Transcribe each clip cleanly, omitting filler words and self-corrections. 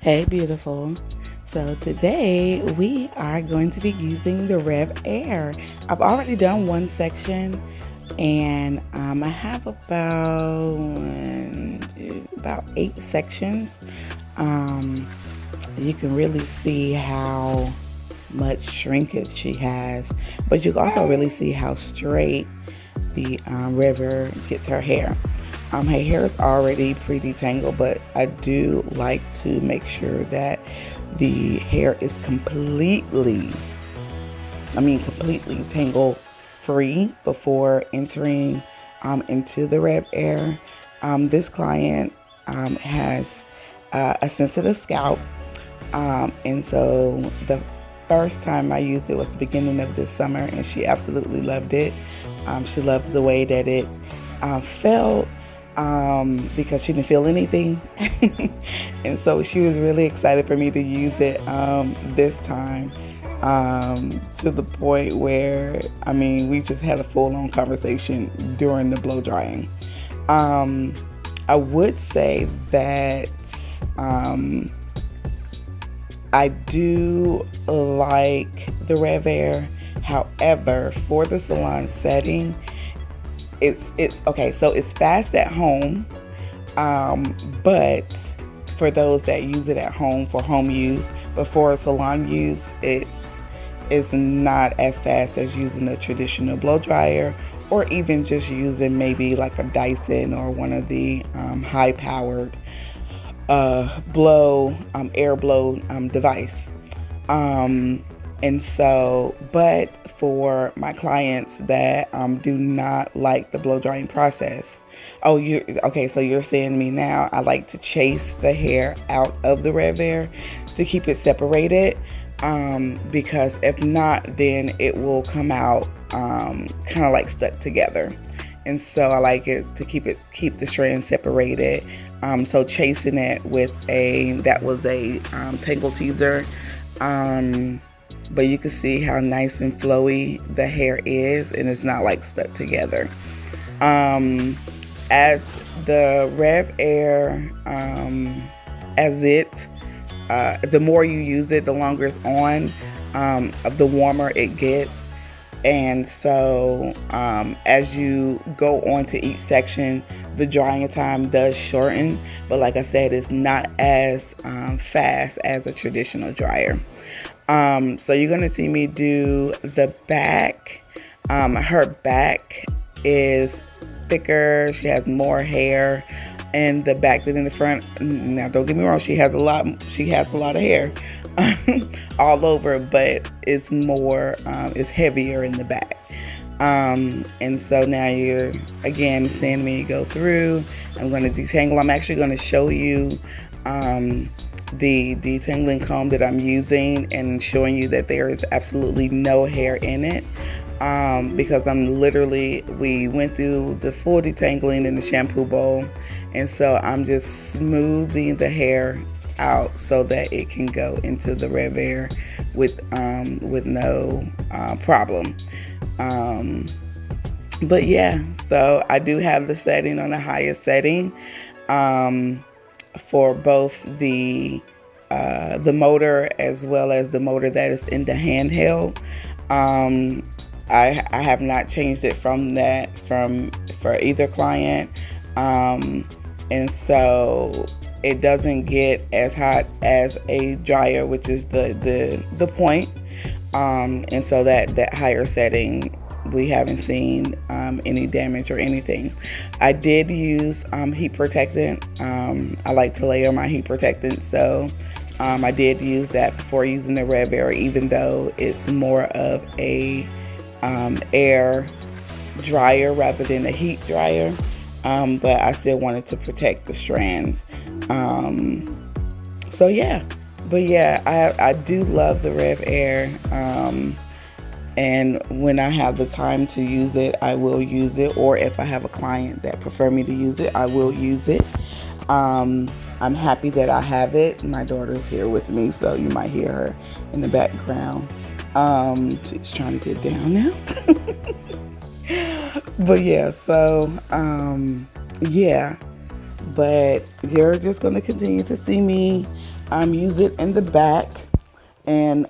Hey, beautiful. So today we are going to be using the RevAir. I've already done one section, and I have about 8 sections. Um, you can really see how much shrinkage she has, but you can also really see how straight the River gets her hair. Her hair is already pretty tangled, but I do like to make sure that the hair is completely tangle free before entering into the RevAir. This client has a sensitive scalp, and so the first time I used it was the beginning of this summer, and she absolutely loved it. She loved the way that it felt, because she didn't feel anything. And so she was really excited for me to use it this time, to the point where, we just had a full-on conversation during the blow drying. I would say that I do like the RevAir. However, for the salon setting, it's okay. So it's fast at home, but for those that use it at home for home use, but for salon use, it's not as fast as using a traditional blow dryer, or even just using maybe like a Dyson or one of the high powered air blow device. And so, but for my clients that do not like the blow drying process, oh, you okay? So you're saying to me now, I like to chase the hair out of the RevAir to keep it separated, because if not, then it will come out kind of like stuck together. And so I like it to keep the strands separated. So chasing it with that was a tangle teaser. But you can see how nice and flowy the hair is, and it's not like stuck together. As the RevAir, the more you use it, the longer it's on, the warmer it gets. And so as you go on to each section, the drying time does shorten, but like I said, it's not as fast as a traditional dryer. So you're gonna see me do the back. Her back is thicker. She has more hair in the back than in the front. Now, don't get me wrong, she has a lot of hair all over, but it's heavier in the back. And so now you're again seeing me go through. I'm going to detangle. I'm actually going to show you the detangling comb that I'm using, and showing you that there is absolutely no hair in it, because we went through the full detangling in the shampoo bowl, and so I'm just smoothing the hair out so that it can go into the RevAir with no problem. But yeah, so I do have the setting on the highest setting for both the motor as well as the motor that is in the handheld. I have not changed it for either client, and so it doesn't get as hot as a dryer, which is the point. And so that higher setting, we haven't seen any damage or anything. I did use heat protectant. I like to layer my heat protectant, so I did use that before using the RevAir, even though it's more of a air dryer rather than a heat dryer. But I still wanted to protect the strands. So yeah, but yeah, I do love the RevAir. And when I have the time to use it, I will use it. Or if I have a client that prefer me to use it, I will use it. I'm happy that I have it. My daughter's here with me, so you might hear her in the background. She's trying to get down now. But yeah, so yeah. But you're just going to continue to see me use it in the back, and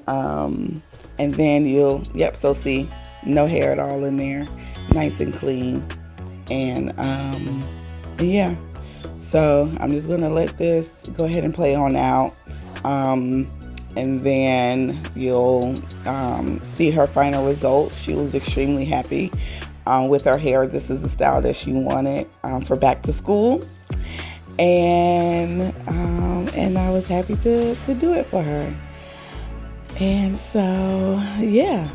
then you'll, yep, so see, no hair at all in there, nice and clean. And yeah, so I'm just gonna let this go ahead and play on out, and then you'll see her final results. She was extremely happy with her hair. This is the style that she wanted for back to school, and I was happy to do it for her. And so yeah,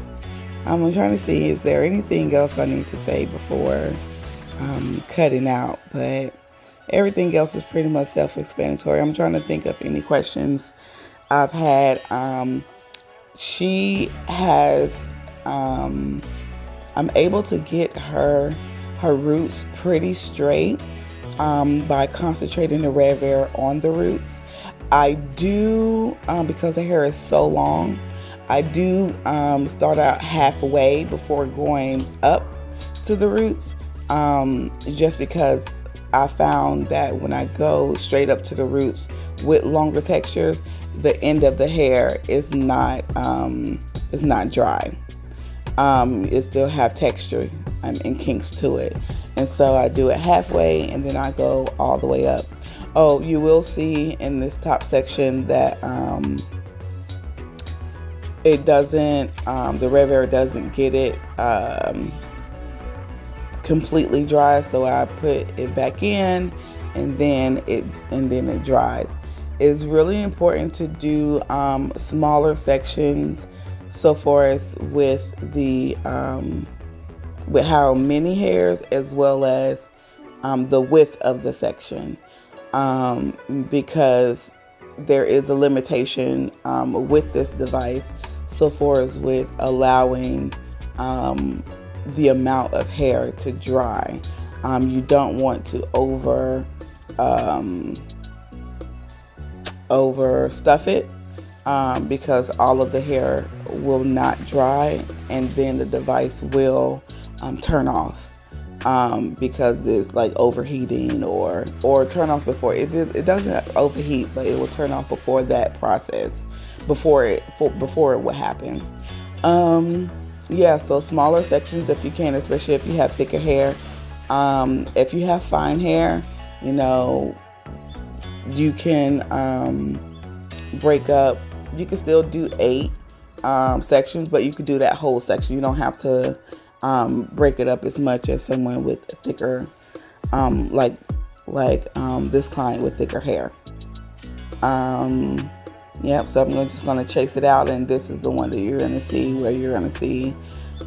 I'm trying to see, is there anything else I need to say before cutting out? But everything else is pretty much self-explanatory. I'm trying to think of any questions I've had. She has, I'm able to get her roots pretty straight by concentrating the RevAir on the roots. I do, because the hair is so long, I do start out halfway before going up to the roots, just because I found that when I go straight up to the roots with longer textures, the end of the hair is not dry. It still have texture and kinks to it, and so I do it halfway and then I go all the way up. Oh, you will see in this top section that it doesn't, the RevAir doesn't get it completely dry, so I put it back in, and then it dries. It's really important to do smaller sections, so far as with the with how many hairs, as well as the width of the section, because there is a limitation with this device, so far as with allowing the amount of hair to dry. You don't want to over stuff it, because all of the hair will not dry, and then the device will turn off, because it's like overheating, or turn off before it doesn't overheat, but it will turn off before that process, before it will happen. Yeah, so smaller sections if you can, especially if you have thicker hair. If you have fine hair, you know, you can break up. You can still do 8 sections, but you could do that whole section. You don't have to break it up as much as someone with thicker, like this client with thicker hair. Yep, so I'm just going to chase it out, and this is the one that you're going to see, where you're going to see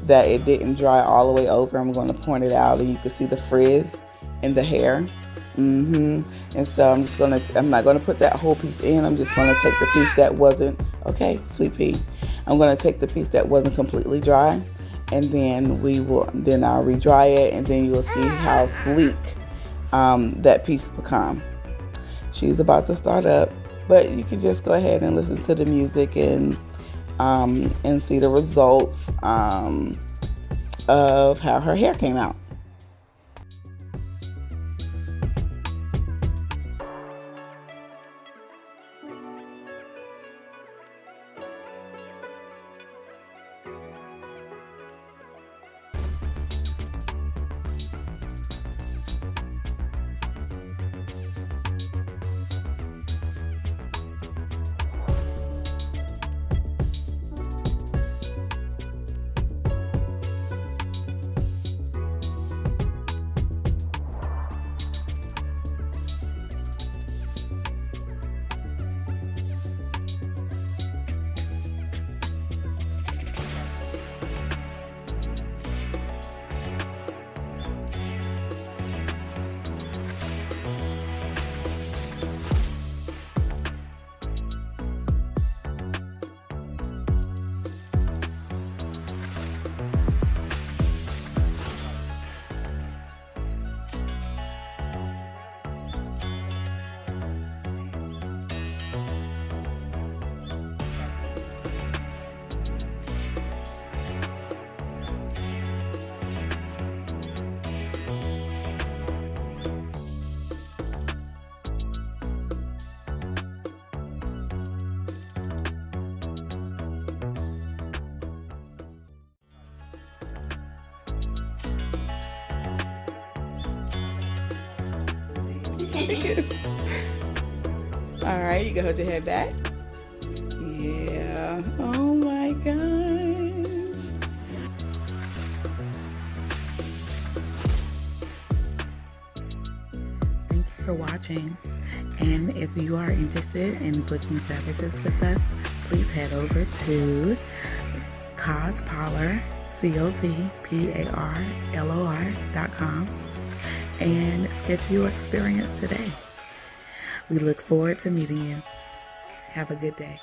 that it didn't dry all the way over. I'm going to point it out, and you can see the frizz in the hair. And so I'm not going to put that whole piece in. I'm just going to take the piece that wasn't, okay, sweet pea. I'm going to take the piece that wasn't completely dry, and then I'll re-dry it, and then you'll see how sleek that piece become. She's about to start up, but you can just go ahead and listen to the music and see the results of how her hair came out. All right, you can hold your head back. Yeah. Oh my gosh. Thank you for watching. And if you are interested in booking services with us, please head over to C.O.Z Parlor, COZPARLOR.com and schedule your experience today. We look forward to meeting you. Have a good day.